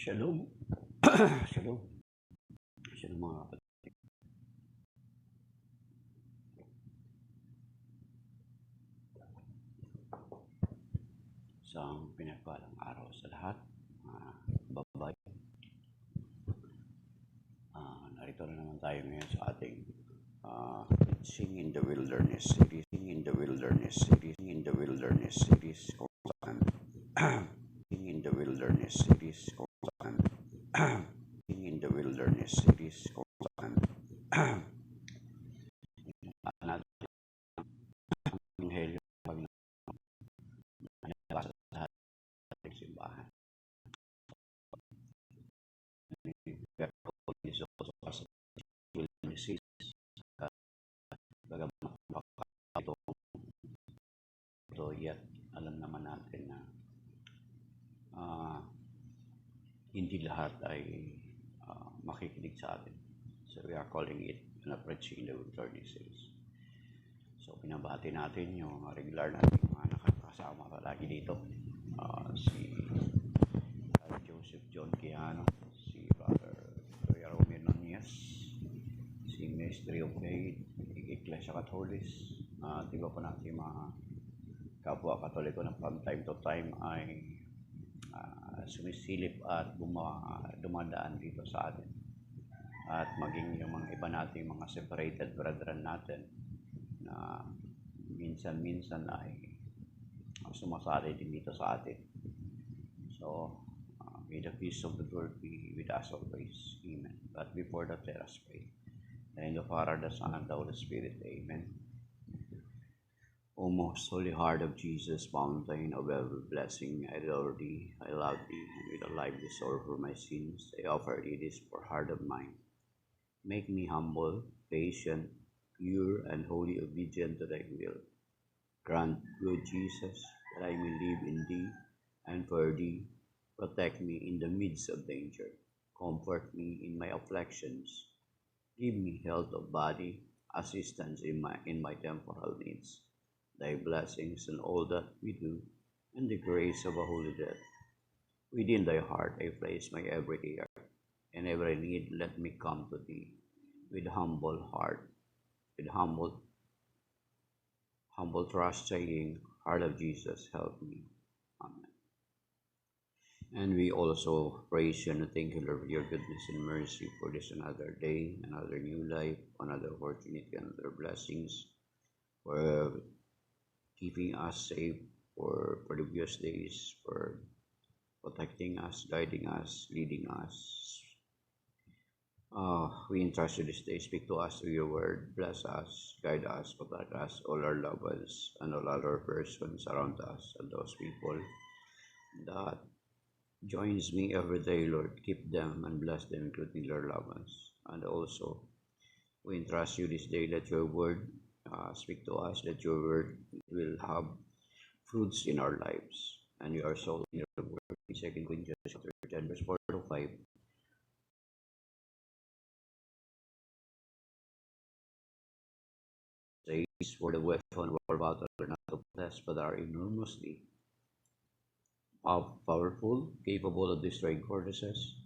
Shalom. Shalom. Shalom mga kapatid. Isang pinagpalang araw sa lahat. Babay. Narito na naman tayo ngayon sa ating Sing in the Wilderness series. Sing in the Wilderness series. Sing in the Wilderness series. Sing in the Wilderness series. Sing in the Wilderness series. Ebanghelyo pag nabasa sa ating simbahan. So yet alam naman natin na hindi lahat ay makikinig sa atin. So we are calling it na preaching the wilderness series. So pinabati natin yung regular natin mga nakakasama palagi dito. Si Joseph John Quijano, si Brother Roya Romero Nunez, si Ministry of Faith, Iglesia Catholis, iba po natin mga kapwa Katoliko na from time to time ay sumisilip at dumadaan dito sa atin. At maging yung mga iba nating mga separated brethren natin na minsan-minsan ay sumasali din dito sa atin. So, may the peace of the Lord be with us always. Amen. But before that, let us pray. In the name of the Father, the Son, and the Holy Spirit. Amen. O most holy heart of Jesus, fountain of every blessing, I adore thee, I love thee, and with a lively sorrow for my sins, I offer thee this poor heart of mine. Make me humble, patient, pure, and wholly obedient to thy will. Grant, good Jesus, that I may live in thee and for thee. Protect me in the midst of danger. Comfort me in my afflictions. Give me health of body, assistance in my temporal needs. Thy blessings in all that we do, and the grace of a holy death. Within thy heart I place my every care, and every need let me come to thee with humble heart, with humble trust, saying, Heart of Jesus, help me. Amen. And we also praise you and thank you, Lord, for your goodness and mercy for this another day, another new life, another opportunity, another blessings, for keeping us safe for previous days, for protecting us, guiding us, leading us. We entrust you this day. Speak to us through your word. Bless us, guide us, protect us, all our loved ones, and all other persons around us, and those people that joins me every day, Lord. Keep them and bless them, including their loved ones. And also, we entrust you this day. Let your word speak to us, that your word will have fruits in our lives. And you are so in your word in 2 Corinthians chapter 10, verse 4 to 5. Says, for the weapon of our battle are not of flesh, but are enormously powerful, capable of destroying fortresses.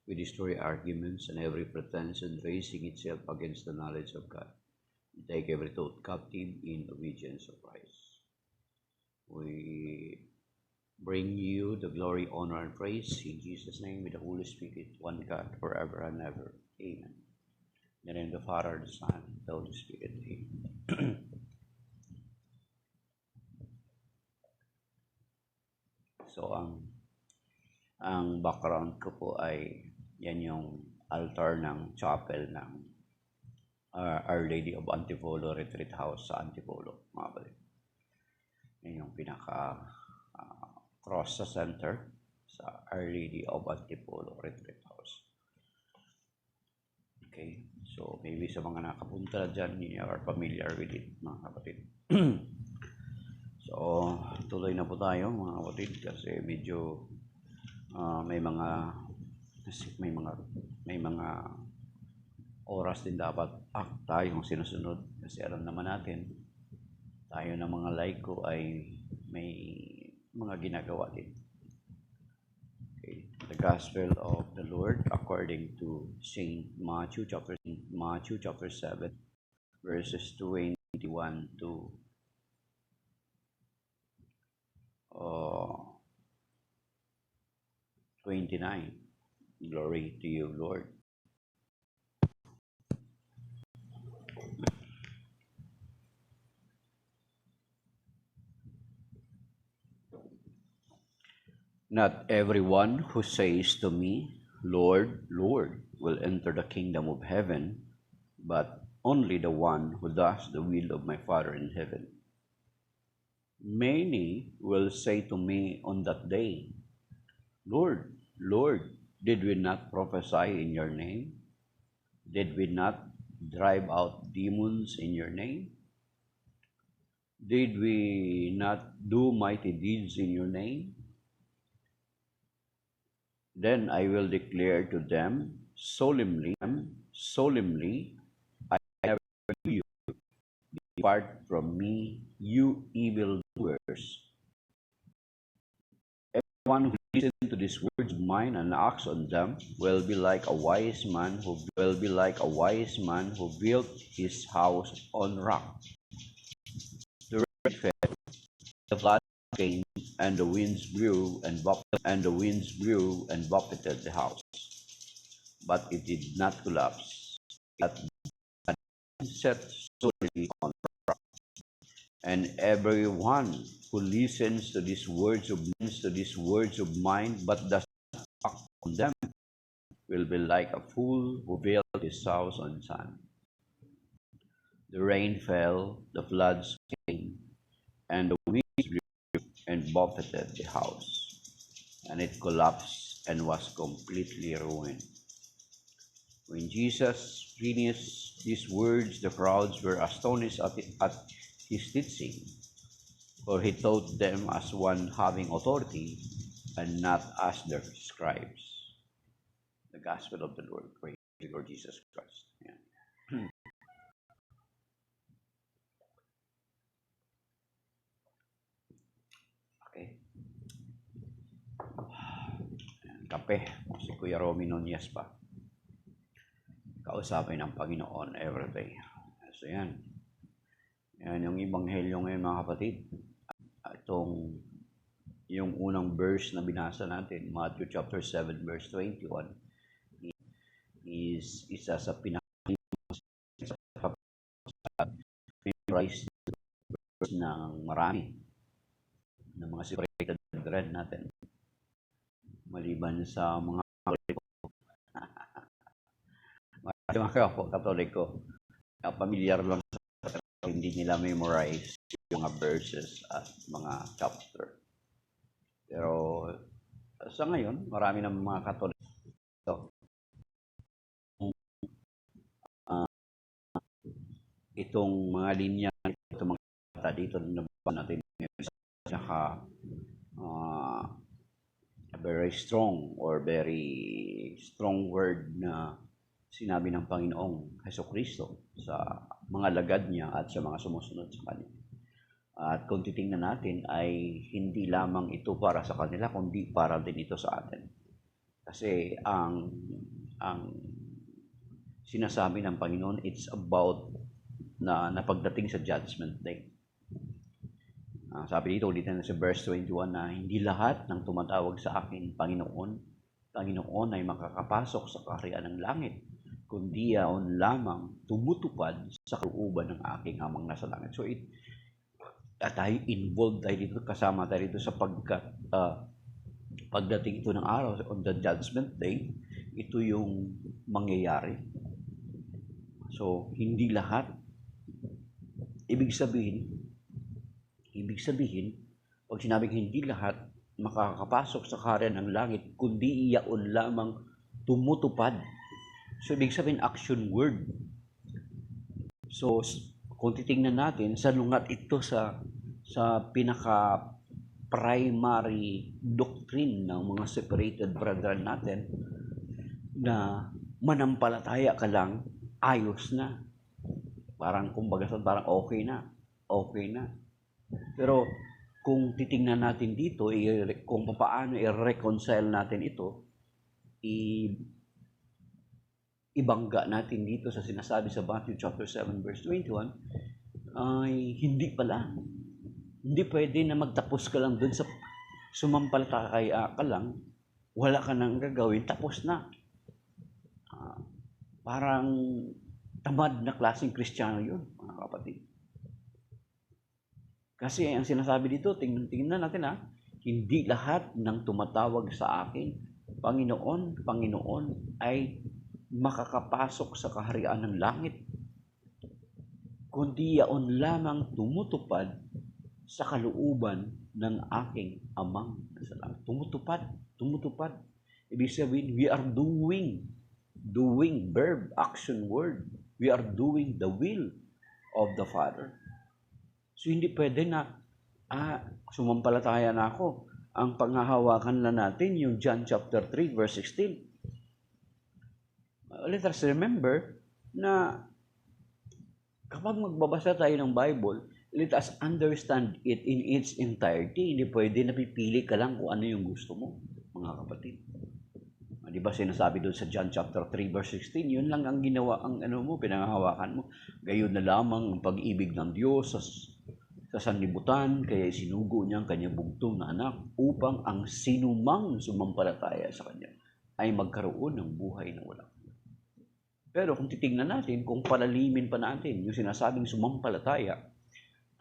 We destroy arguments and every pretension raising itself against the knowledge of God. Take every thought captive in obedience of Christ. We bring you the glory, honor, and praise in Jesus' name with the Holy Spirit, one God, forever and ever. Amen. In the name of the Father, the Son, and the Holy Spirit. Amen. So, ang background ko po ay yan yung altar ng chapel ng Our Lady of Antipolo Retreat House sa Antipolo, mga kapatid. Yan yung pinaka cross sa center sa Our Lady of Antipolo Retreat House. Okay, so maybe sa mga nakapunta dyan, you are familiar with it, mga kapatid. So, tuloy na po tayo, mga kapatid, kasi medyo may mga oras din dapat tayong sinusunod, kasi alam naman natin tayo ng mga laiko ay may mga ginagawa din. Okay, The Gospel of the Lord according to Saint Matthew chapter 7, verses 21 to 29. Glory to you, Lord. Not everyone who says to me, Lord, Lord, will enter the kingdom of heaven, but only the one who does the will of my Father in heaven. Many will say to me on that day, Lord, Lord, did we not prophesy in your name? Did we not drive out demons in your name? Did we not do mighty deeds in your name? Then I will declare to them solemnly, I never knew you. Depart from me, you evildoers. Everyone who listens to these words of mine and acts on them will be like a wise man who built his house on rock. The rain fell, the flood came, and the winds blew and buffeted the house. But it did not collapse. It had set solidly on rock. And everyone who listens to these words of mine but does not act on them will be like a fool who built his house on sand. The rain fell, the floods came, and the winds blew and buffeted the house, and it collapsed and was completely ruined. When Jesus finished these words, the crowds were astonished at his teaching, for he taught them as one having authority and not as their scribes. The Gospel of the Lord. Praise the Lord Jesus Christ. Yeah. Okay. Kape. Si Kuya Romy Nunez pa. Kausapin ng Panginoon everyday. So yan. Yan yung Ebanghelyo ngayon mga kapatid. Yung unang verse na binasa natin, Matthew chapter 7 verse 21, is isa sa pinaka-price ng marami ng mga separated brethren natin. Maliban sa mga Katoliko, pamilyar lang sa hindi nila memorize yung mga verses at mga chapter. Pero sa ngayon, marami ng mga Katoliko itong mga linya, itong mga kata dito na natin saka very strong word na sinabi ng Panginoong Hesukristo sa mga lagad niya at sa mga sumusunod sa Kanya. At kung titingnan natin ay hindi lamang ito para sa kanila, kundi para din ito sa atin. Kasi ang sinasabi ng Panginoon, it's about na pagdating sa Judgment Day. Sabi dito na sa verse 21 na hindi lahat ng tumatawag sa akin, Panginoon ay makakapasok sa kaharian ng langit, kundi yaon lamang tumutupad sa kalooban ng aking Amang nasa langit. So tayo involved tayo dito, kasama tayo dito sa pagdating ito ng araw, on the Judgment Day, ito yung mangyayari. So hindi lahat. Ibig sabihin, pag sinabing hindi lahat makakapasok sa kaharian ng langit, kundi iyaon lamang tumutupad. So, ibig sabihin, action word. So, kung titingnan natin, salungat ito sa pinaka-primary doctrine ng mga separated brethren natin na manampalataya ka lang, ayos na. Parang, kumbaga, parang okay na. Pero kung titingnan natin dito, kung paano i-reconcile natin ito, ibangga natin dito sa sinasabi sa Matthew chapter 7 verse 21 ay hindi pala. Hindi pwede na magtapos ka lang dun sa sumampalataya ka lang, wala ka nang gagawin, tapos na. Parang tamad na klaseng Kristiyano yun, mga kapatid. Kasi ang sinasabi dito, tingnan natin hindi lahat ng tumatawag sa akin, Panginoon, Panginoon, ay makakapasok sa kaharian ng langit, kundi yaon lamang tumutupad sa kalooban ng aking amang nasa langit. Tumutupad. Ibig sabihin, we are doing, verb, action, word. We are doing the will of the Father. So, hindi pwede na, sumampalataya na ako. Ang panghahawakan na natin, yung John chapter 3, verse 16. Let us remember na kapag magbabasa tayo ng Bible, let us understand it in its entirety. Hindi pwede napipili ka lang kung ano yung gusto mo, mga kapatid. Di ba sinasabi doon sa John chapter 3 verse 16, yun lang ang ginawa, ang pinanghahawakan mo. Gayon na lamang ang pag-ibig ng Diyos sa sanlibutan, kaya sinugo niya ang kanyang bugtong na anak upang ang sinumang sumampalataya sa kanya ay magkaroon ng buhay na walang. Pero kung titingnan natin, kung palalimin pa natin yung sinasabing sumampalataya,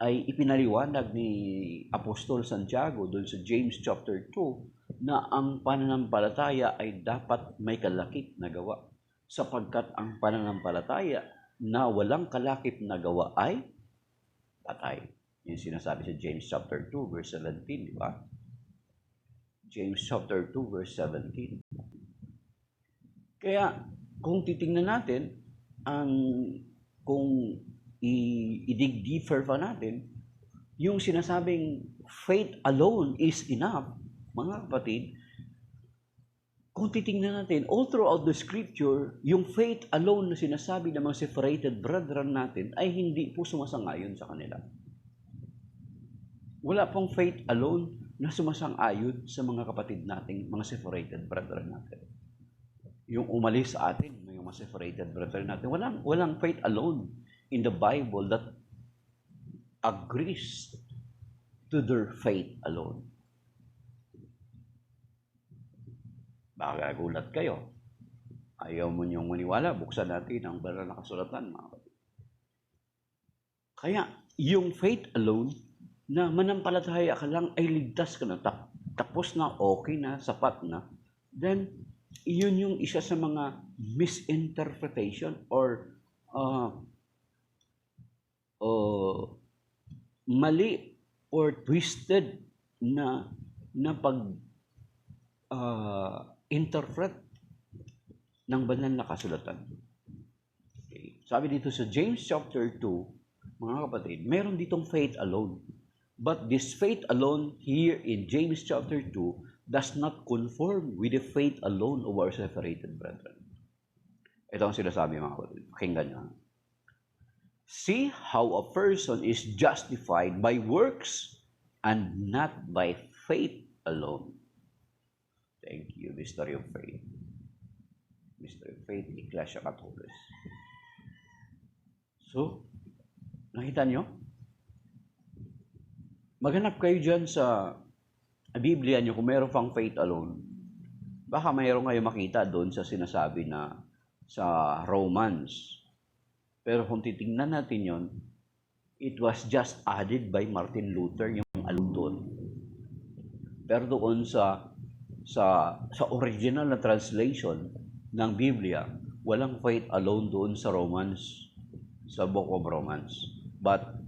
ay ipinaliwanag ni Apostol Santiago doon sa James chapter 2 na ang pananampalataya ay dapat may kalakip na gawa, sapagkat ang pananampalataya na walang kalakip na gawa ay patay. Yung sinasabi sa James chapter 2 verse 17, di ba? James chapter 2 verse 17. Kaya kung titingnan natin, kung i-dig deeper pa natin, yung sinasabing faith alone is enough, mga kapatid, kung titingnan natin, all throughout the scripture, yung faith alone na sinasabi ng mga separated brethren natin ay hindi po sumasang-ayon sa kanila. Wala pong faith alone na sumasang-ayon sa mga kapatid nating mga separated brethren natin. Yung umalis sa atin, yung mga separated brethren natin, walang faith alone in the Bible that agrees to their faith alone. Baka gulat kayo. Ayaw mo niyong maniwala, buksan natin ang banal na kasulatan, mga kapatid. Kaya, yung faith alone, na manampalataya ka lang ay ligtas ka na, tapos na, okay na, sapat na, then, iyon yung isa sa mga misinterpretation or mali or twisted na pag-interpret ng banal na kasulatan. Okay. Sabi dito sa James chapter 2, mga kapatid, meron ditong faith alone. But this faith alone here in James chapter 2 does not conform with the faith alone of our separated brethren. Ito ang sinasabi, mga kapatid. Pakinggan nyo. See how a person is justified by works and not by faith alone. Thank you, Mystery of Faith. Mystery of Faith, Iglesia Catholic. So, nakita nyo? Maghanap kayo dyan sa Biblia nyo kung meron pang faith alone. Baka mayroon kayo makita doon sa sinasabi na sa Romans. Pero kung titingnan natin yon, it was just added by Martin Luther, yung alone doon. Pero doon sa original na translation ng Biblia, walang faith alone doon sa Romans, sa Book of Romans. But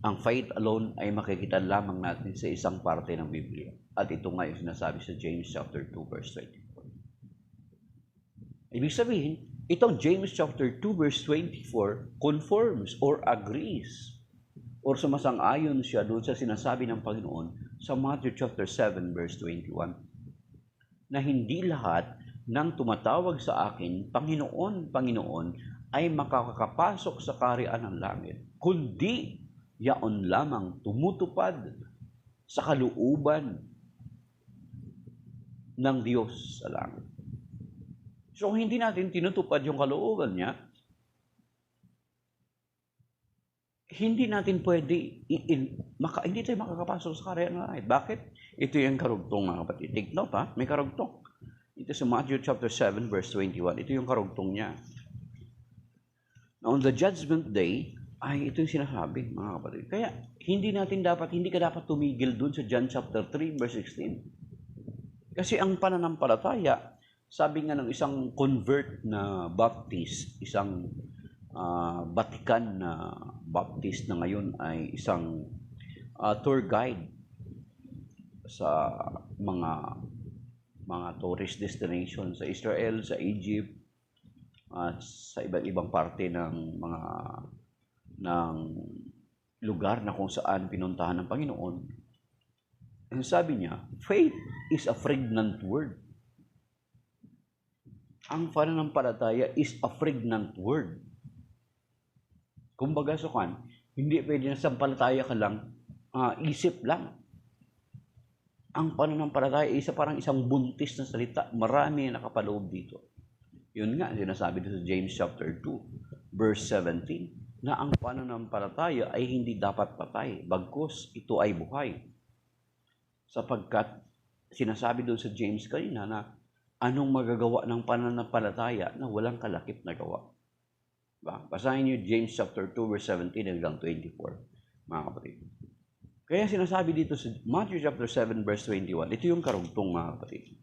ang faith alone ay makikita lamang natin sa isang parte ng Biblia. At ito nga yung sinasabi sa James chapter 2 verse 24. Ibig sabihin, itong James chapter 2 verse 24 conforms or agrees or sumasang-ayon siya doon sa sinasabi ng Panginoon sa Matthew chapter 7 verse 21. Na hindi lahat ng tumatawag sa akin, Panginoon, Panginoon, ay makakapasok sa kaharian ng langit, kundi yaon lamang tumutupad sa kalooban ng Diyos sa langit. So, hindi natin tinutupad yung kalooban niya. Hindi natin pwede, hindi tayo makakapasok sa karayaan ng langit. Bakit? Ito yung karugtong, mga kapatid. Take note, ha? May karugtong. Ito sa Matthew chapter 7, verse 21. Ito yung karugtong niya. On the judgment day, ay ito yung sinasabi, mga kapatid. Kaya, hindi ka dapat tumigil dun sa John chapter 3, verse 16. Kasi ang pananampalataya, sabi nga ng isang convert na Baptist, isang Vatican na Baptist na ngayon ay isang tour guide sa mga tourist destination sa Israel, sa Egypt, at sa iba't ibang parte ng lugar na kung saan pinuntahan ng Panginoon. Ang sabi niya, faith is a pregnant word. Ang pananampalataya is a pregnant word. Kumbaga sukan, hindi pwede na sampalataya ka lang, isip lang. Ang pananampalataya ay parang isang buntis na salita. Marami na nakapaloob dito. Yun nga, sinasabi dito sa James chapter 2, verse 17, na ang pananampalataya ay hindi dapat patay, bagkus ito ay buhay. Sapagkat sinasabi doon sa James kanina na anong magagawa ng pananampalataya na walang kalakip na gawa. Basahin niyo James chapter 2, verse 17 hanggang 24, mga kapatid. Kaya sinasabi dito sa Matthew chapter 7, verse 21, ito yung karugtong, mga kapatid.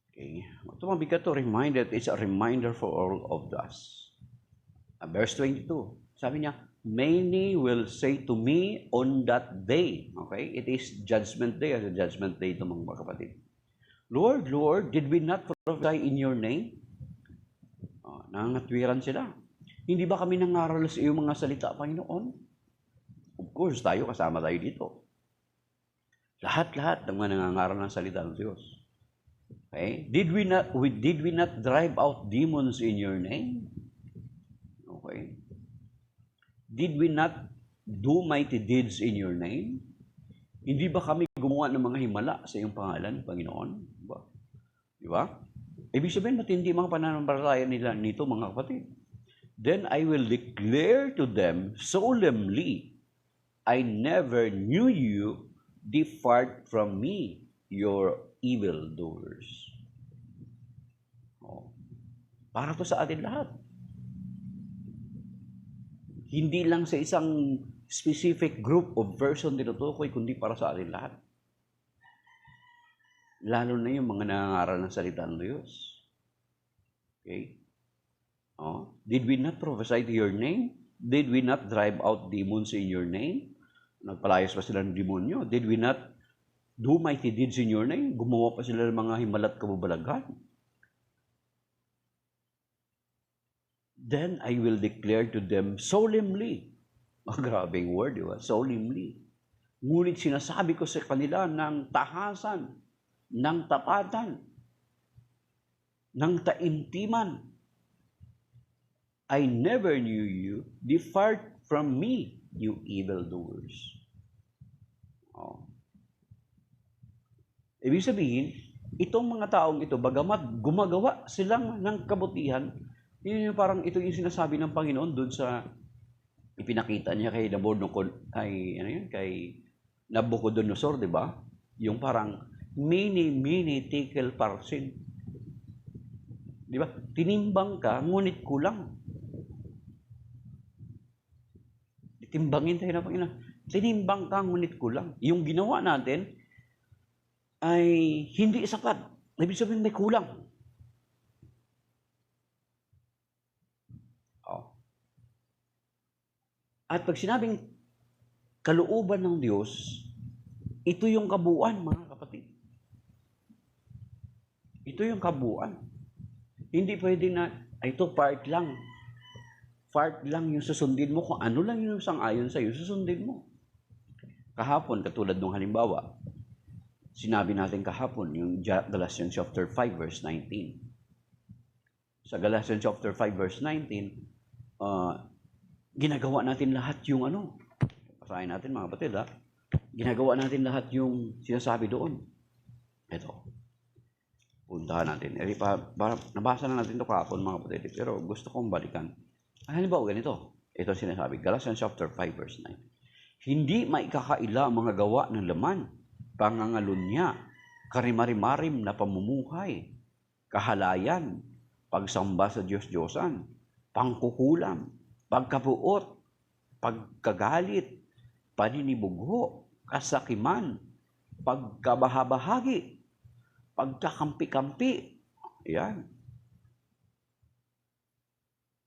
Okay. Ito mabigat to, remind that it's a reminder for all of us. Verse 22, sabi niya, many will say to me on that day, okay? It is judgment day, as a judgment day ito, mga kapatid. Lord, Lord, did we not prophesy in your name? Nangangatwiran sila. Hindi ba kami nangaral sa iyong mga salita, Panginoon? Of course, kasama tayo dito. Lahat ng mga nangangaral ng salita ng Diyos. Okay? Did we not drive out demons in your name? Okay. Did we not do mighty deeds in your name? Hindi ba kami gumawa ng mga himala sa iyong pangalan, Panginoon? Di ba? Ibig sabihin, matindi mga pananampalataya nila nito, mga kapatid. Then I will declare to them solemnly, I never knew you, depart from me, your evildoers. Para to sa atin lahat. Hindi lang sa isang specific group of person tinutukoy, kundi para sa atin lahat. Lalo na yung mga nangangaral ng salita ng Diyos. Okay? Did we not prophesy to your name? Did we not drive out demons in your name? Nagpalayas pa sila ng demonyo. Did we not do mighty deeds in your name? Gumawa pa sila ng mga himalat kababalagan. Then I will declare to them solemnly. Grabing word, di ba? Solemnly. Ngunit sinasabi ko sa kanila ng tahasan, ng tapatan, ng taimtiman. I never knew you. Depart from me, you evildoers. Ibig sabihin, itong mga taong ito, bagamat gumagawa silang ng kabutihan, yun yung parang ito yung sinasabi ng Panginoon doon sa ipinakita niya kay Nabucodonosor, di ba? Yung parang mini tikel parsin. Di ba? Tinimbang ka, ngunit kulang. Timbangin tayo na Panginoon. Tinimbang ka, ngunit kulang. Yung ginawa natin ay hindi sapat. Ibig sabihin may kulang. At pag sinabing kalooban ng Diyos, ito yung kabuuan, mga kapatid. Ito yung kabuuan. Hindi pwede na, ito part lang. Part lang yung susundin mo. Kung ano lang yung sang-ayon sa'yo, susundin mo. Kahapon, katulad ng halimbawa, sinabi natin kahapon, yung Galatians chapter 5, verse 19. Sa Galatians chapter 5, verse 19, ginagawa natin lahat yung basahin natin mga kapatid, ginagawa natin lahat yung sinasabi doon. Ito. puntahan natin. Nabasa na natin ito kahapon mga kapatid, pero gusto kong balikan. Halimbawa ganito, ito sinasabi, Galatians chapter 5 verse 9. Hindi maikakaila ang mga gawa ng laman, pangangalunya, karimarimarim na pamumuhay, kahalayan, pagsamba sa Diyos-Diyosan, pangkukulam, pagkabuot, pagkagalit, paninibugho, kasakiman, pagkabahabahagi, pagkakampi-kampi, yan.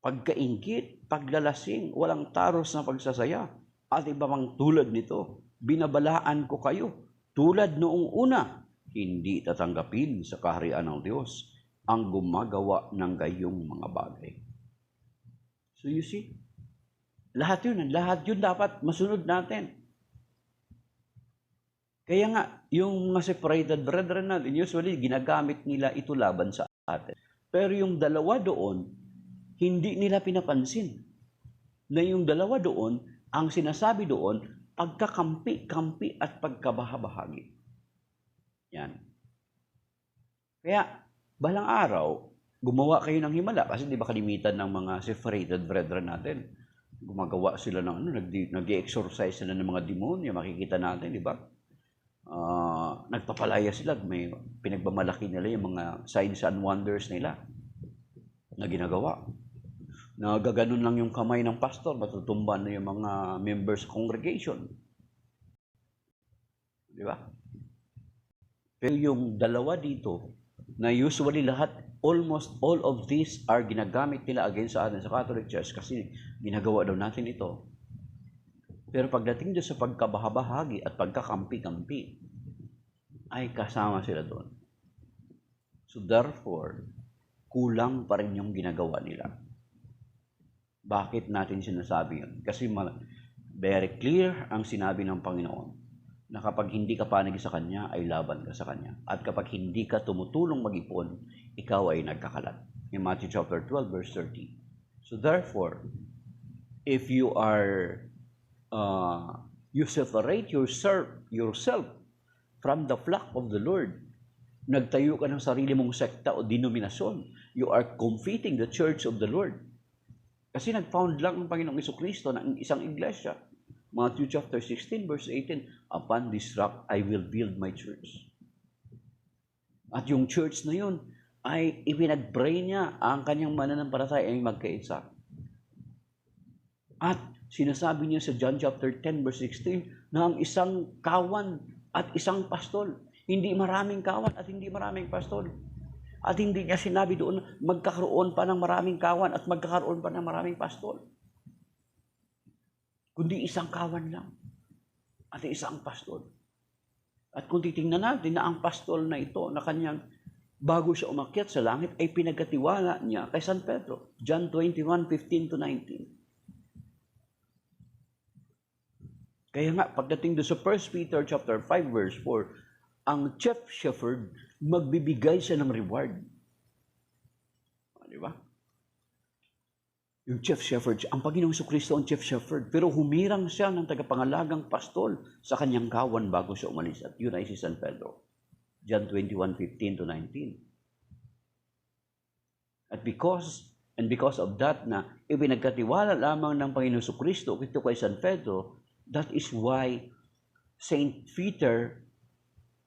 Pagkaingit, paglalasing, walang taros na pagsasaya, at iba pang tulad nito. Binabalaan ko kayo, tulad noong una, hindi tatanggapin sa kaharian ng Diyos ang gumagawa ng gayong mga bagay. So you see, lahat yun dapat masunod natin. Kaya nga, yung mga separated brethren natin, usually ginagamit nila ito laban sa atin. Pero yung dalawa doon, hindi nila pinapansin. Na yung dalawa doon, ang sinasabi doon, pagkakampi-kampi at pagkabahabahagi. Yan. Kaya, balang araw, gumawa kayo ng himala. Kasi di ba kalimitan ng mga separated brethren natin? Gumagawa sila ng nag-exorcise sila ng mga demonyo. Makikita natin, di ba? Nagpapalaya sila. May pinagmamalaki nila yung mga signs and wonders nila na ginagawa. Nagaganon lang yung kamay ng pastor, matutumban na yung mga members congregation. Di ba? Pero yung dalawa dito, na usually almost all of these are ginagamit nila against sa atin sa Catholic Church kasi ginagawa daw natin ito. Pero pagdating doon sa pagkabahabahagi at pagkakampi-kampi, ay kasama sila doon. So therefore, kulang pa rin yung ginagawa nila. Bakit natin sinasabi yun? Kasi very clear ang sinabi ng Panginoon na kapag hindi ka panig sa Kanya, ay laban ka sa Kanya. At kapag hindi ka tumutulong mag-ipon, ikaw ay nagkakalat. In Matthew chapter 12, verse 30. So therefore, if you separate yourself from the flock of the Lord, nagtayo ka ng sarili mong sekta o denominasyon, you are competing the church of the Lord. Kasi nag-found lang ang Panginoong Jesucristo ng isang iglesia. Matthew chapter 16, verse 18, upon this rock I will build my church. At yung church na yun, ay ipinag-pray niya ang kanyang mananampalataya ay magkaisa. At sinasabi niya sa John chapter 10, verse 16, na ang isang kawan at isang pastol. Hindi maraming kawan at hindi maraming pastol. At hindi niya sinabi doon, magkakaroon pa ng maraming kawan at magkakaroon pa ng maraming pastol. Kundi isang kawan lang at isang pastol. At kung titingnan natin na ang pastol na ito, na kanyang bago siya umakyat sa langit, ay pinagkatiwala niya kay San Pedro. John 21:15-19. Kaya nga, pagdating doon sa 1 Peter chapter 5, verse 4, ang chief shepherd, magbibigay siya ng reward. Di ba? Yung chief shepherd, ang Panginoong Jesucristo ang chief shepherd, pero humirang siya ng tagapangalagang pastol sa kanyang kawan bago siya umalis. At yun ay si San Pedro. John 21:15-19. At because of that na ipinagkatiwala lamang ng Panginoong Jesucristo ito kay San Pedro, that is why Saint Peter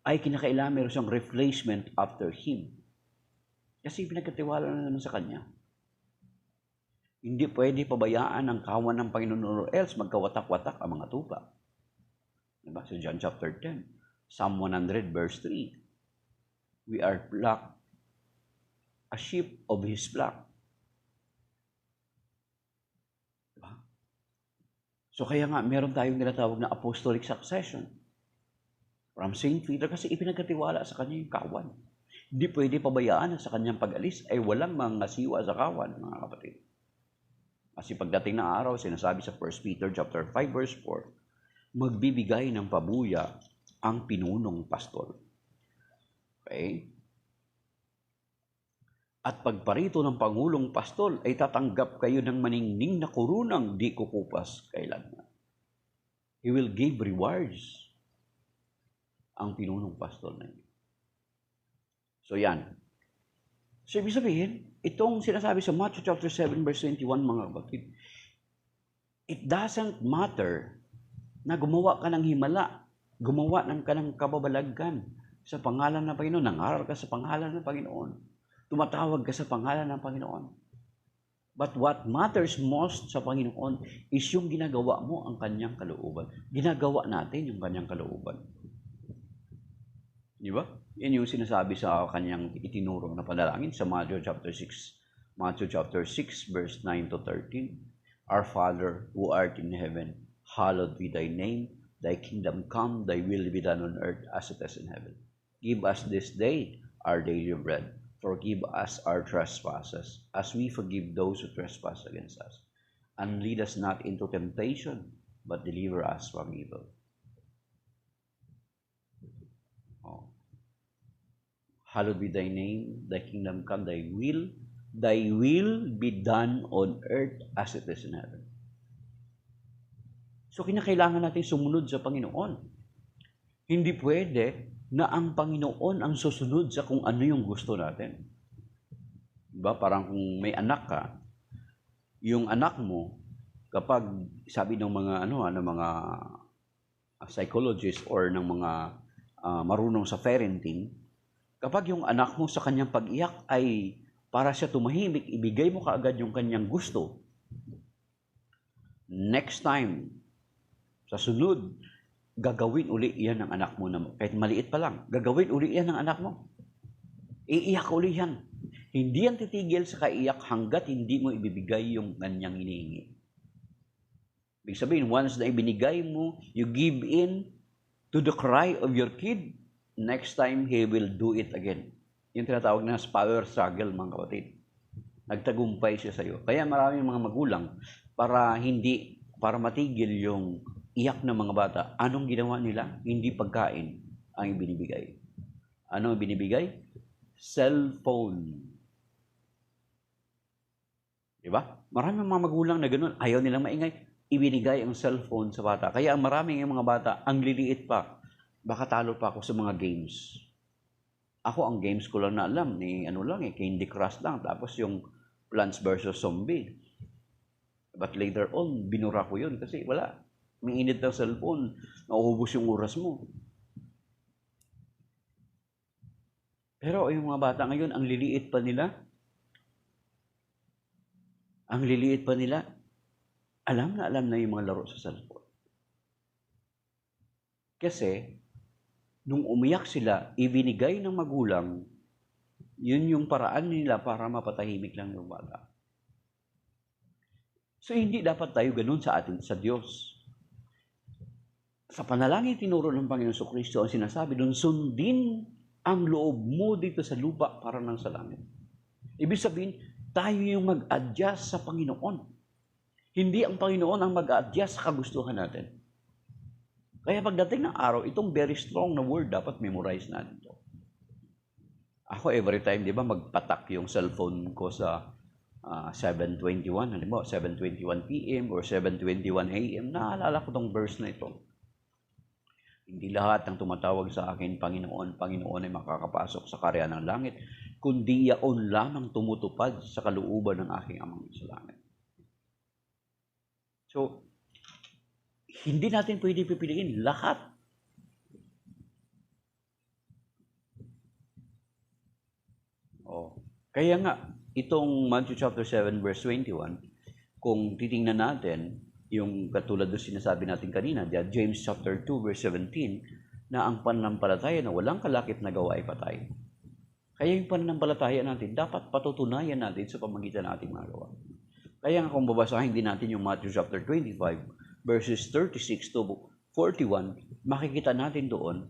ay kinakailangan meron siyang replacement after him. Kasi pinagkatiwala na naman sa kanya. Hindi pwede pabayaan ang kawan ng Panginoon or else magkawatak-watak ang mga tupa. Diba? So John chapter 10, Psalm 100 verse 3. We are flock, a sheep of His flock. Diba? So kaya nga, meron tayong tinatawag na apostolic succession. From St. Peter kasi ipinagkatiwala sa kanya yung kawan. Hindi pwede pabayaan na sa kanyang pag-alis ay walang mga siwa sa kawan, mga kapatid. Kasi pagdating ng araw, sinasabi sa 1 Peter chapter 5 verse 4, magbibigay ng pabuya ang pinunong pastol. Okay? At pagparito ng Pangulong Pastol ay tatanggap kayo ng maningning na kurunang di kukupas kailanman. He will give rewards ang pinunong pastol na yun. So yan, So, ibig sabihin, itong sinasabi sa Matthew chapter 7, verse 21, mga kapatid, it doesn't matter na gumawa ka ng himala, gumawa ka ng kababalaghan sa pangalan ng Panginoon, nangaral ka sa pangalan ng Panginoon, tumatawag ka sa pangalan ng Panginoon. But what matters most sa Panginoon is yung ginagawa mo ang kanyang kalooban. Ginagawa natin yung kanyang kalooban. Di ba? Yan yung sinasabi sa kanyang itinuro na panalangin sa Matthew chapter 6. Matthew chapter 6, verse 9 to 13. Our Father, who art in heaven, hallowed be thy name. Thy kingdom come, thy will be done on earth as it is in heaven. Give us this day our daily bread. Forgive us our trespasses, as we forgive those who trespass against us. And lead us not into temptation, but deliver us from evil. Oh. Hallowed be thy name, thy kingdom come, thy will be done on earth as it is in heaven. So, kinakailangan natin sumunod sa Panginoon. Hindi pwede na ang Panginoon ang susunod sa kung ano yung gusto natin. Diba? Parang kung may anak ka, yung anak mo, kapag sabi ng mga mga psychologist or ng mga marunong sa parenting, kapag yung anak mo sa kanyang pag-iyak ay para siya tumahimik, ibigay mo kaagad yung kanyang gusto. Next time, sa sunod, gagawin uli yan ng anak mo, kahit maliit pa lang, gagawin uli yan ng anak mo. Iiyak uli yan. Hindi yan titigil sa kaiyak hanggat hindi mo ibibigay yung kanyang hinihingi. Ibig sabihin, once na ibinigay mo, you give in to the cry of your kid, next time he will do it again. Yung tinatawag na power struggle, mga kapatid. Nagtagumpay siya sa iyo. Kaya maraming mga magulang, para matigil yung iyak ng mga bata, anong ginawa nila? Hindi pagkain ang ibinibigay. Anong binibigay? Cellphone. Diba? Maraming mga magulang na ganoon, ayaw nilang maingay, ibinigay ang cellphone sa bata. Kaya ang maraming mga bata, ang liliit pa, baka talo pa ako sa mga games. Ako, ang games ko lang na alam, Candy Crush lang, tapos yung Plants vs. Zombie. But later on, binura ko yun kasi wala. May init ng cellphone, nauubos yung oras mo. Pero yung mga bata ngayon, ang liliit pa nila, alam na yung mga laro sa cellphone. Kasi, nung umiyak sila, ibinigay ng magulang, yun yung paraan nila para mapatahimik lang yung bata. So, hindi dapat tayo ganun sa Diyos. Sa panalangin tinuro ng Panginoon Kristo, ang sinasabi doon, sundin ang loob mo dito sa lupa para nang sa langit. Ibig sabihin, tayo yung mag-adjust sa Panginoon. Hindi ang Panginoon ang mag-adjust sa kagustuhan natin. Kaya pagdating ng araw, itong very strong na word, dapat memorize natin ito. Ako every time, di ba, magpatak yung cellphone ko sa 7:21, halimbawa 7:21 p.m. or 7:21 a.m., naalala ko tong verse na ito. Hindi lahat ng tumatawag sa akin, Panginoon, Panginoon ay makakapasok sa karya ng langit, kundi yaon lamang tumutupad sa kalooban ng aking Amang sa langit. So, hindi natin pwede pipiliin lahat. Kaya nga, itong Matthew chapter 7 verse 21, kung titingnan natin, yung katulad doon sinasabi natin kanina, James chapter 2 verse 17, na ang pananampalataya na walang kalakip na gawa ay patay. Kaya yung pananampalataya natin, dapat patutunayan natin sa pamagitan ng ating mga gawa. Kaya nga kung babasahin din natin yung Matthew chapter 25 verses 36 to 41, makikita natin doon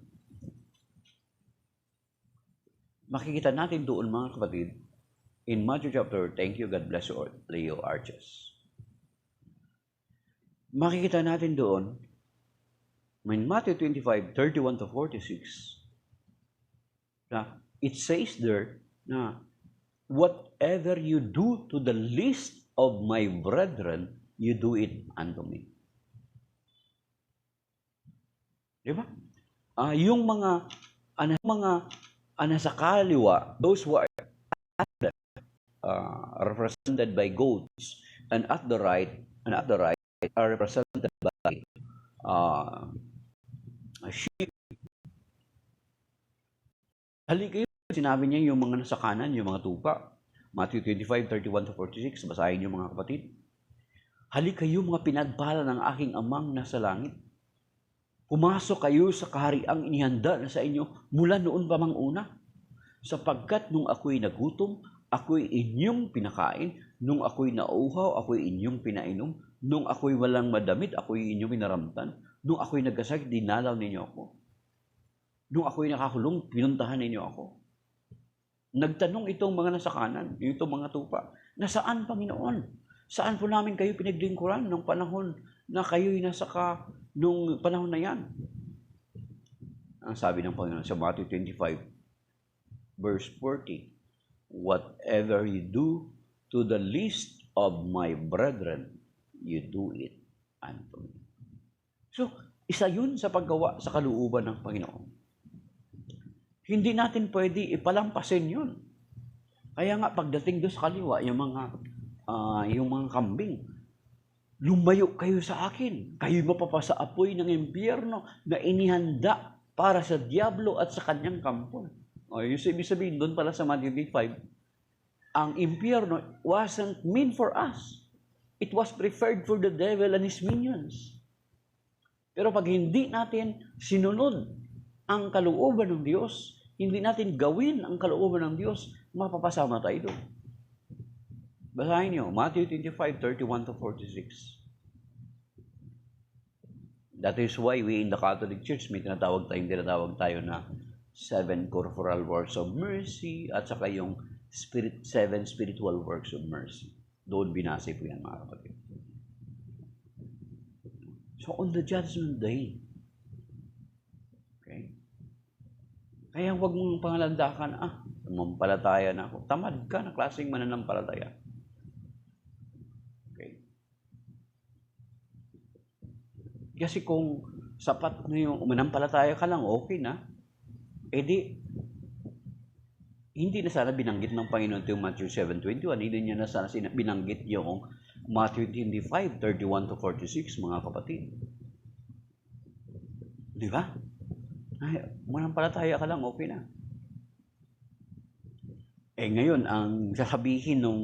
mga kapatid, in Matthew chapter, thank you, God bless you, Leo Arches. Makikita natin doon, in Matthew 25, 31 to 46, na it says there na, whatever you do to the least of my brethren, you do it unto me. Diba? Yung mga nasa kaliwa, those who are represented by goats, and at the right are represented by sheep. Hali kayo, sinabi niya yung mga nasa kanan, yung mga tupa. Matthew 25:31-46, basahin niyo mga kapatid. Hali kayo mga pinagpala ng aking amang nasa langit. Pumasok kayo sa kahariang inihanda na sa inyo mula noon pa mang una. Sapagkat nung ako'y nagutom, ako'y inyong pinakain. Nung ako'y nauuhaw, ako'y inyong pinainom. Nung ako'y walang madamit, ako'y inyong pinaramtan. Nung ako'y nagkasakit, dinalaw ninyo ako. Nung ako'y nakakulong, pinuntahan ninyo ako. Nagtanong itong mga nasa kanan, itong mga tupa, nasaan Panginoon? Saan po namin kayo pinaglingkuran nung panahon na kayo'y nung panahon na yan? Ang sabi ng Panginoon sa Matthew 25:40, whatever you do to the least of my brethren, you do it unto me. So, isa yun sa paggawa sa kalooban ng Panginoon. Hindi natin pwede ipalampasin yun. Kaya nga, pagdating doon sa kaliwa, yung mga kambing, lumayo kayo sa akin. Kayo'y mapapasa apoy ng impyerno na inihanda para sa diablo at sa kanyang kampo. Yung ibig sabihin doon pala sa Matthew 5, ang impyerno wasn't meant for us. It was preferred for the devil and his minions. Pero pag hindi natin sinunod ang kalooban ng Diyos, hindi natin gawin ang kalooban ng Diyos, mapapasama tayo doon. Basahin niyo, Matthew 25:31-46. That is why we in the Catholic Church may tinatawag tayo na 7 corporal works of mercy at saka yung 7 spiritual works of mercy. Doon binase po yan, mga kapatid. So, on the judgment day, okay? Kaya huwag mong pangalandakan, manampalataya na ako. Tamad ka na klaseng mananampalataya. Okay? Kasi kung sapat na yung manampalataya ka lang, okay na. Hindi na sana binanggit ng Panginoon yung Matthew 7:21. Hindi niya na sana binanggit yung Matthew 25:31-46, mga kapatid. Di ba? Manampalataya ka lang, okay na. Ngayon, ang sasabihin nung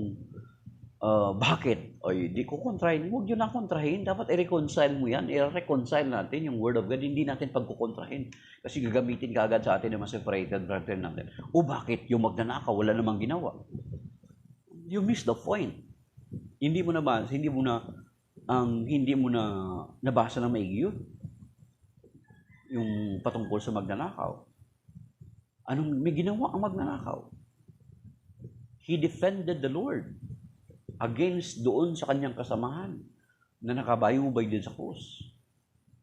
bakit? Di ko kontrahin. Huwag yun na kontrahin. Dapat i-reconcile mo yan. I-reconcile natin yung Word of God. Hindi natin pagkukontrahin. Kasi gagamitin ka agad sa atin ng mga separated brethren natin. Bakit? Yung magnanakaw, wala namang ginawa. You miss the point. Hindi mo na nabasa na maigi yun. Yung patungkol sa magnanakaw. May ginawa ang magnanakaw? He defended the Lord against doon sa kanyang kasamahan na nakabayubay din sa krus.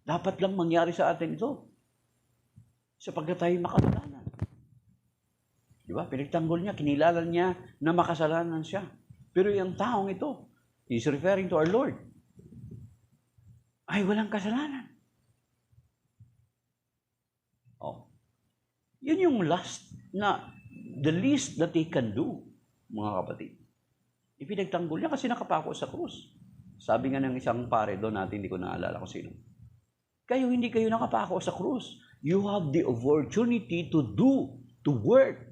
Dapat lang mangyari sa atin ito sapagkat tayo makasalanan. Di ba? Pinagtanggol niya, kinilala niya na makasalanan siya. Pero yung taong ito, he's referring to our Lord, ay walang kasalanan. Yun yung the least that he can do, mga kapatid. Ipinagtanggol niya kasi nakapako sa krus. Sabi nga ng isang pare doon natin, hindi ko naalala kung sino. Hindi kayo nakapako sa krus. You have the opportunity to work.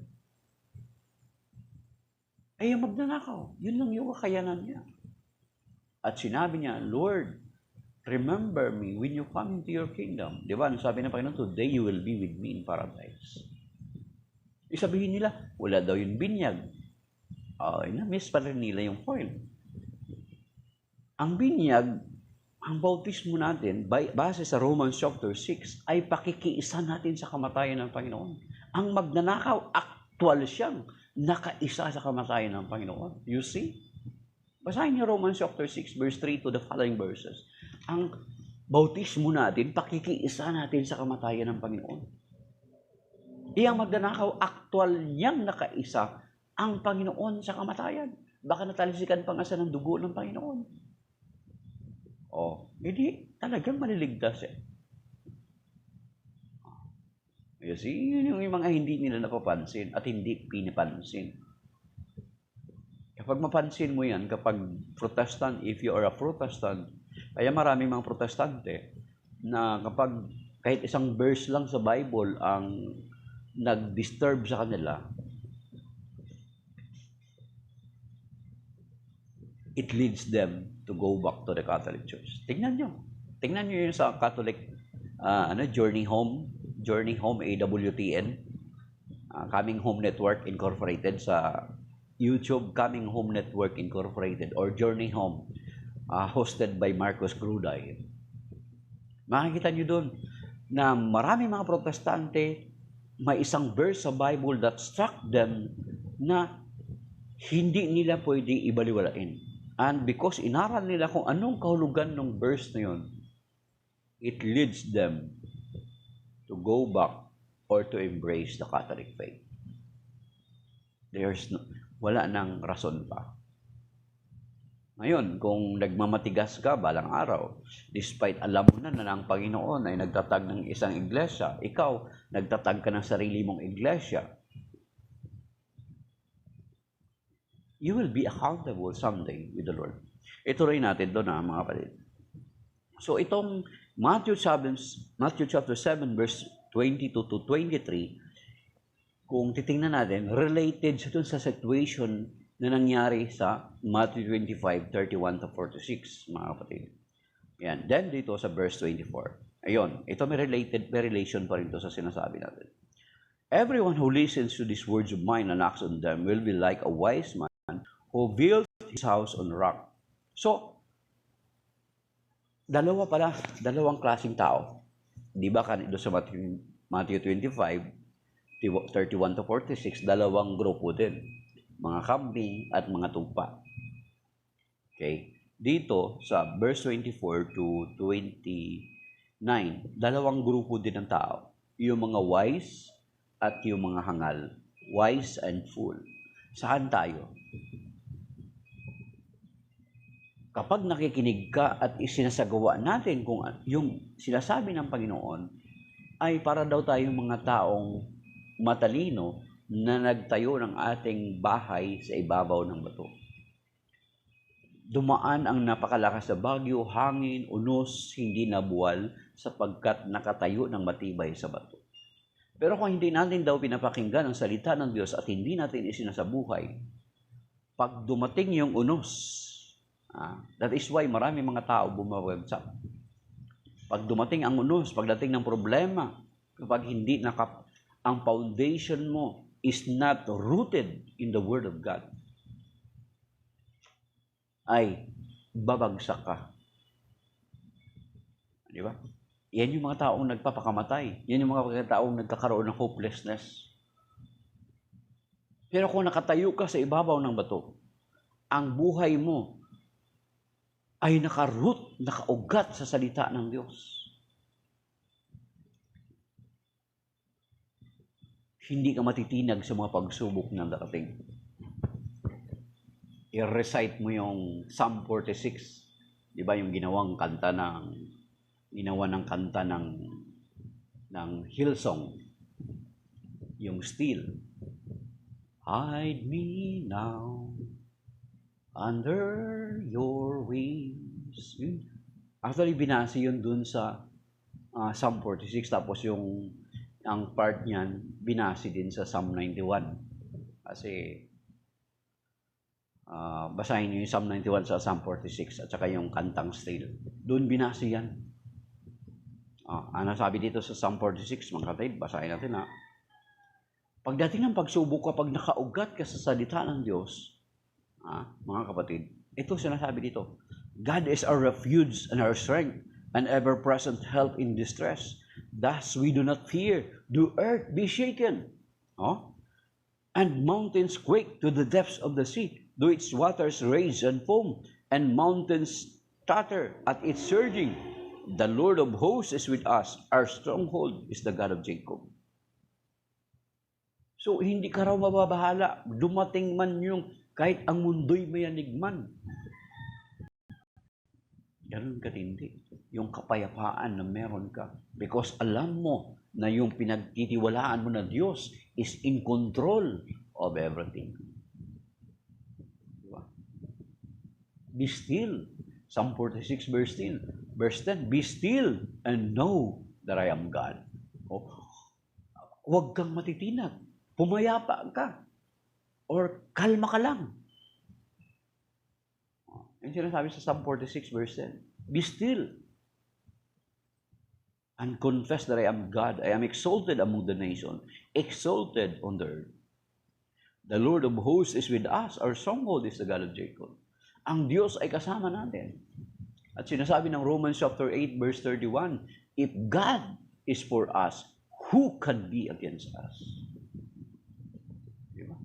Yung magnanakaw, yun lang yung kakayanan niya. At sinabi niya, Lord, remember me when you come into your kingdom. Di ba? Sabi ng Panginoon, today you will be with me in paradise. Isabihin nila, wala daw yung binyag. Na-miss pa rin nila yung point. Ang binyag, ang bautismo natin, base sa Romans chapter 6, ay pakikiisa natin sa kamatayan ng Panginoon. Ang magnanakaw, actual siyang nakaisa sa kamatayan ng Panginoon. You see? Basahin niyo Romans chapter 6, verse 3 to the following verses. Ang bautismo natin, pakikiisa natin sa kamatayan ng Panginoon. Iyang magnanakaw, actual niyang nakaisa ang Panginoon sa kamatayan. Baka natalisikan pa nga sa ng dugo ng Panginoon. Hindi talagang maliligtas eh. You see, yun yung mga hindi nila napapansin at hindi pinapansin. Kapag mapansin mo yan, kapag Protestant, if you are a Protestant, kaya maraming mga Protestante na kapag kahit isang verse lang sa Bible ang nag-disturb sa kanila, it leads them to go back to the Catholic Church. Tingnan nyo yun sa Catholic Journey Home AWTN, Coming Home Network Incorporated sa YouTube, Coming Home Network Incorporated or Journey Home, hosted by Marcos Gruday. Makikita nyo doon na marami mga Protestante, may isang verse sa Bible that struck them na hindi nila pwede ibaliwalain. And because inaral nila kung anong kahulugan ng verse na yun, it leads them to go back or to embrace the Catholic faith. Wala nang rason pa. Ngayon, kung nagmamatigas ka balang araw, despite alam mo na ang Panginoon ay nagtatag ng isang iglesia, ikaw, nagtatag ka ng sarili mong iglesia, you will be accountable someday with the Lord. Ituloy natin doon mga kapatid. So itong Matthew chapter 7 verse 22 to 23, kung titingnan natin, related siya sa situation na nangyari sa Matthew 25, 31 to 46, mga kapatid. Yan. Then dito sa verse 24. Ayun, ito may relation pa rin ito sa sinasabi natin. Everyone who listens to these words of mine and acts on them will be like a wise man who built his house on rock. So, dalawang klaseng tao. Di ba kanito sa Matthew 25, 31 to 46, dalawang grupo din. Mga kambing at mga tumpa. Okay? Dito sa verse 24 to 29, dalawang grupo din ng tao. Yung mga wise at yung mga hangal. Wise and fool. Saan tayo? Kapag nakikinig ka at isinasagawa natin kung yung sinasabi ng Panginoon, ay para daw tayong mga taong matalino na nagtayo ng ating bahay sa ibabaw ng bato. Dumaan ang napakalakas na bagyo, hangin, unos, hindi nabuwal sapagkat nakatayo ng matibay sa bato. Pero kung hindi natin daw pinapakinggan ang salita ng Diyos at hindi natin isinasabuhay, pag dumating yung unos, that is why marami mga tao bumawagsak. Pag dumating ang unos, pagdating ng problema, kapag hindi ang foundation mo is not rooted in the Word of God, ay babagsak ka. Di ba? Yan yung mga taong nagpapakamatay. Yan yung mga taong nagkakaroon ng hopelessness. Pero kung nakatayo ka sa ibabaw ng bato, ang buhay mo ay nakaroot, nakaugat sa salita ng Diyos. Hindi ka matitinag sa mga pagsubok na darating. I-recite mo yung Psalm 46. Di ba yung ginawa ng kanta ng Hillsong. Yung still. Hide me now under your wings. Actually, binasi yun dun sa Psalm 46. Tapos ang part niyan, binasi din sa Psalm 91. Kasi, basahin niyo yung Psalm 91 sa Psalm 46 at saka yung kantang still. Doon binasi yan. Ano sabi dito sa Psalm 46, mga kapatid, basahin natin Pagdating ng pagsubok, kapag nakaugat ka sa salita ng Diyos, mga kapatid, ito sinasabi dito, God is our refuge and our strength, an ever-present help in distress. Thus we do not fear, do earth be shaken, and mountains quake to the depths of the sea, do its waters rage and foam, and mountains totter at its surging. The Lord of hosts is with us, our stronghold is the God of Jacob. So, hindi ka raw mababahala, dumating man yung kahit ang mundo'y mayanig man. Ganun katindi. Yung kapayapaan na meron ka. Because alam mo na yung pinagtitiwalaan mo na Diyos is in control of everything. Diba? Be still. Psalm 46 verse 10. Verse 10, be still and know that I am God. O, huwag kang matitinag. Pumayapa ka. Or kalma ka lang. Yung sinasabi sa Psalm 46 verse 10. Be still and confess that I am God. I am exalted among the nations, exalted on the earth. The Lord of hosts is with us. Our stronghold is the God of Jacob. Ang Diyos ay kasama natin. At sinasabi ng Romans chapter 8 verse 31, if God is for us, who can be against us? Diba?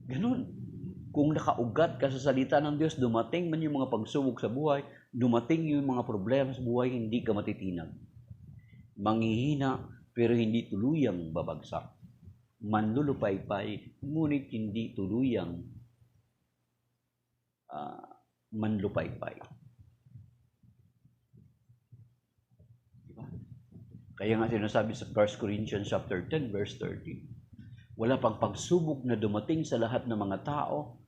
Ganun. Kung nakaugat ka sa salita ng Diyos, dumating man yung mga pagsubok sa buhay, dumating yung mga problema sa buhay, hindi ka matitinag. Manghihina, pero hindi tuluyang babagsak. Manlulupaypay, ngunit hindi tuluyang manlupaypay. Diba? Kaya nga sinasabi sa 1 Corinthians chapter 10 verse 30, wala pang pagsubok na dumating sa lahat ng mga tao,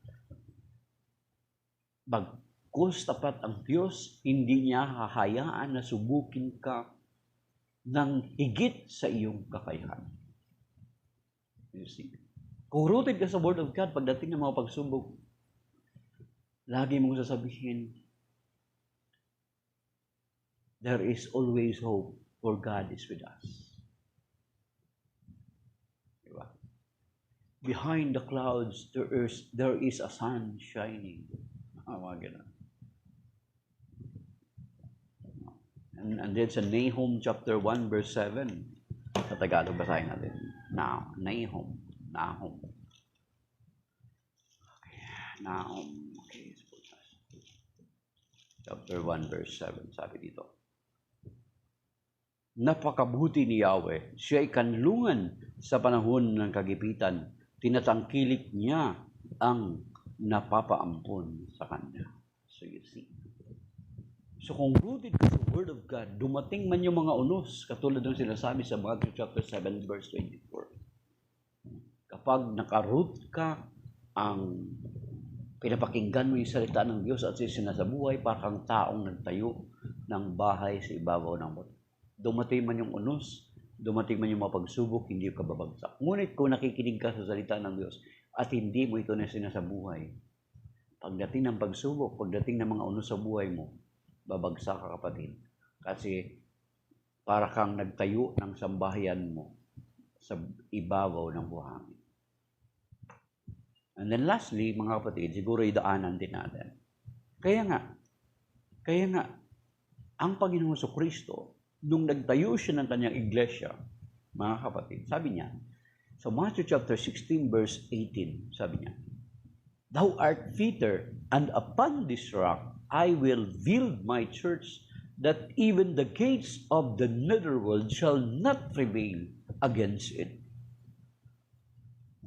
bagkus tapat ang Diyos, hindi niya hahayaan na subukin ka ng higit sa iyong kakayahan. You see? Kung rooted ka sa Word of God, pagdating ng mga pagsubok, lagi mong sasabihin, there is always hope, for God is with us. Diba? Behind the clouds, there is a sun shining. Mga ganun. And then sa Nahum chapter 1 verse 7, sa Tagalog basahin natin. Nahum. Okay. Chapter 1 verse 7, sabi dito. Napakabuti ni Yahweh, siya ay kanlungan sa panahon ng kagipitan. Tinatangkilik niya ang napapaampon sa kanya. So you see. So kung rooted ka sa Word of God, dumating man yung mga unos, katulad ng sinasabi sa Matthew chapter 7 verse 24. Kapag nakaroot ka, ang pinapakinggan mo yung salita ng Diyos at sinasabuhay, parang taong nagtayo ng bahay sa ibabaw ng bato. Dumating man yung unos, dumating man yung mga pagsubok, hindi ka babagsak. Ngunit kung nakikinig ka sa salita ng Diyos at hindi mo ito na sinasabuhay, pagdating ng pagsubok, pagdating ng mga unos sa buhay mo, babagsak ka, kapatid. Kasi para kang nagtayo ng sambahayan mo sa ibabaw ng buhangin. And then lastly, mga kapatid, siguro idaanan din natin. Kaya nga, ang Panginoon Kristo, nung nagtayo siya ng kanyang iglesia, mga kapatid, sabi niya, sa Matthew chapter 16 verse 18, sabi niya, Thou art Peter, and upon this rock I will build my church, that even the gates of the netherworld shall not prevail against it.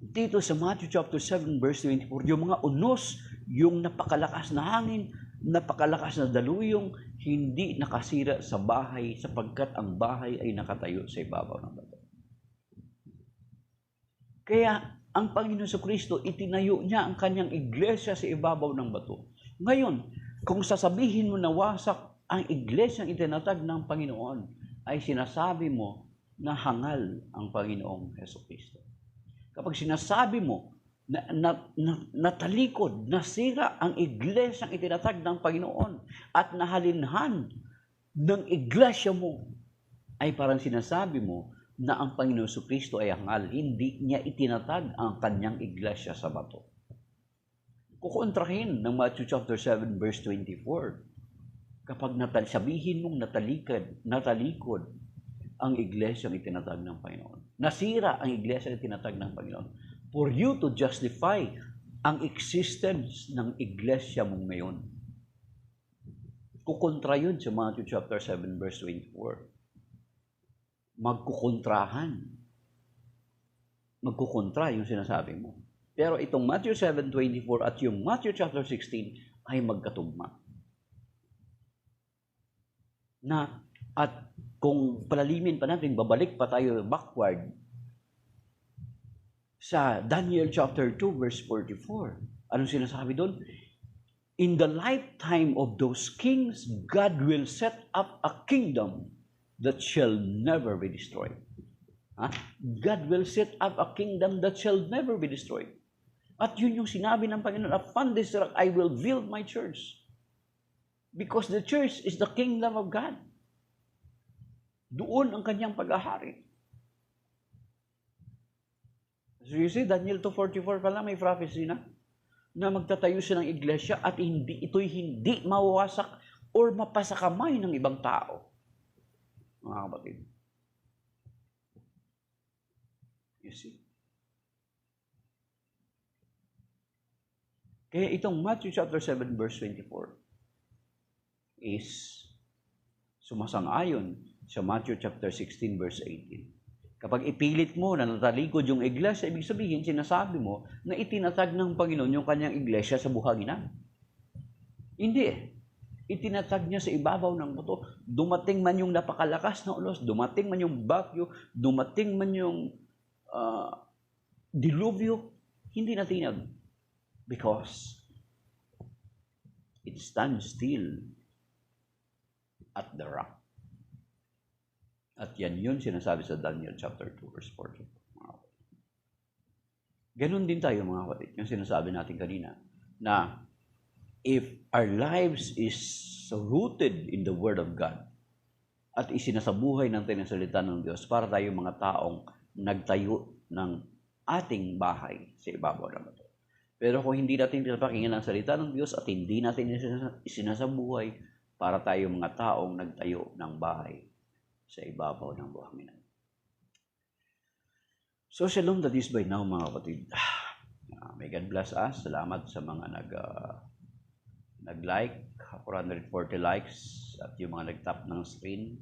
Dito sa Matthew chapter 7 verse 24, yung mga unos, yung napakalakas na hangin, napakalakas na daluyong, hindi nakasira sa bahay sapagkat ang bahay ay nakatayo sa ibabaw ng bato. Kaya ang Panginoon Kristo, itinayo niya ang kanyang iglesia sa ibabaw ng bato. Ngayon, kung sasabihin mo na wasak ang iglesyang itinatag ng Panginoon, ay sinasabi mo na hangal ang Panginoong Jesucristo. Kapag sinasabi mo natalikod, nasira ang iglesyang itinatag ng Panginoon at nahalinhan ng iglesia mo, ay parang sinasabi mo na ang Panginoon Kristo ay hangal, hindi niya itinatag ang kanyang iglesia sa bato. Kukontrahin ng Matthew chapter 7 verse 24. Kapag sabihin mong natalikod ang iglesyang itinatag ng Panginoon. Nasira ang iglesyang itinatag ng Panginoon. For you to justify ang existence ng iglesia mong ngayon. Kukontra yun sa Matthew chapter 7 verse 24. Magkukontra yung sinasabi mo. Pero itong Matthew 7:24 at yung Matthew chapter 16 ay magkatugma. At kung palalimin pa natin, babalik pa tayo backward sa Daniel chapter 2 verse 44. Anong sinasabi doon? in the lifetime of those kings, God will set up a kingdom that shall never be destroyed. God will set up a kingdom that shall never be destroyed. At yun yung sinabi ng Panginoon, upon this rock I will build my church. Because the church is the kingdom of God. Doon ang kanyang pag-ahari. So you see, Daniel 2:44 pala may prophecy na magtatayo siya ng iglesia at ito'y hindi mawawasak or mapasakamay ng ibang tao. Mga kapatid. You see? Kaya itong Matthew chapter 7 verse 24 is sumasang-ayon sa Matthew chapter 16 verse 18. Kapag ipilit mo na natalikod yung iglesia, ibig sabihin, sinasabi mo na itinatag ng Panginoon yung kanyang iglesia sa buhaginan. Hindi eh. Itinatag niya sa ibabaw ng bato. Dumating man yung napakalakas na ulos, dumating man yung bagyo, dumating man yung diluvyo, hindi natinag. Because it stands still at the rock. At yan yun sinasabi sa Daniel chapter 2 verse 14. Ganon din tayo mga kapatid, yung sinasabi natin kanina, na if our lives is rooted in the Word of God at isinasabuhay natin ang salita ng Diyos para tayo mga taong nagtayo ng ating bahay sa ibabaw ng bato. Pero kung hindi natin pinapakinggan ang salita ng Diyos at hindi natin isinasabuhay, para tayo mga taong nagtayo ng bahay sa ibabaw ng buhangin. So, shalom that is by now, mga kapatid. May God bless us. Salamat sa mga nag-like, 440 likes, at yung mga nag-tap ng screen,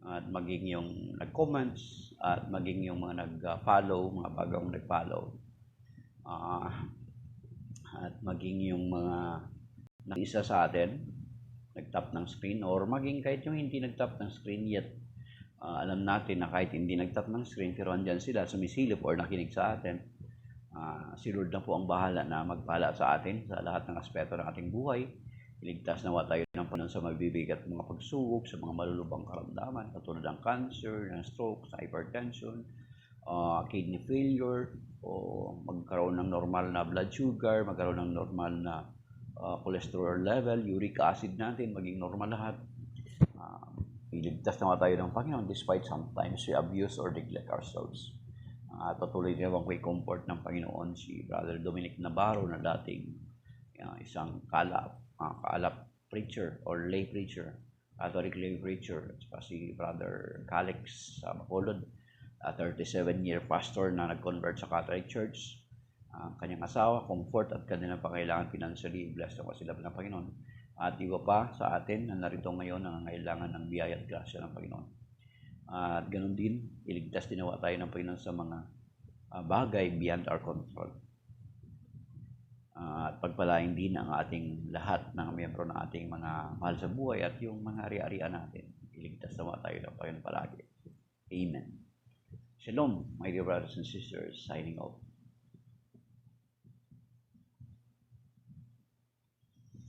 at maging yung nag-comments, at maging yung mga nag-follow, mga bagong nag-follow. At maging yung mga isa sa atin, nag-tap ng screen, or maging kahit yung hindi nag-tap ng screen yet, alam natin na kahit hindi nag-tap ng screen, pero andyan sila, sumisilip or nakinig sa atin. Si Lord na po ang bahala na magpala sa atin sa lahat ng aspeto ng ating buhay. Iligtas nawa tayo ng Panginoon sa mabibigat mga pagsubok, sa mga malulubang karamdaman, katulad ng cancer, ng stroke, sa hypertension, kidney failure, o magkaroon ng normal na blood sugar, magkaroon ng normal na cholesterol level, uric acid natin, maging normal lahat. Iligtas naman tayo ng Panginoon despite sometimes we abuse or neglect ourselves. Patuloy din ako i-comfort ng Panginoon si Brother Dominic Navarro na dating isang kalap preacher or lay preacher, Catholic lay preacher, at saka si Brother Calix Bacolod, 37-year pastor na nag-convert sa Catholic Church. Kanyang asawa, comfort at kanilang pangailangan financially, blessed ako sila ng Panginoon. At iba pa sa atin na narito ngayon na nangailangan ng biyaya at grasya ng Panginoon. At ganun din, iligtas dinawa tayo ng Panginoon sa mga bagay beyond our control. At pagpalain din ang ating lahat ng miyembro ng ating mga mahal sa buhay at yung mga ari-arian natin. Iligtas dinawa tayo ng Panginoon palagi. Amen. Shalom, my dear brothers and sisters, signing off.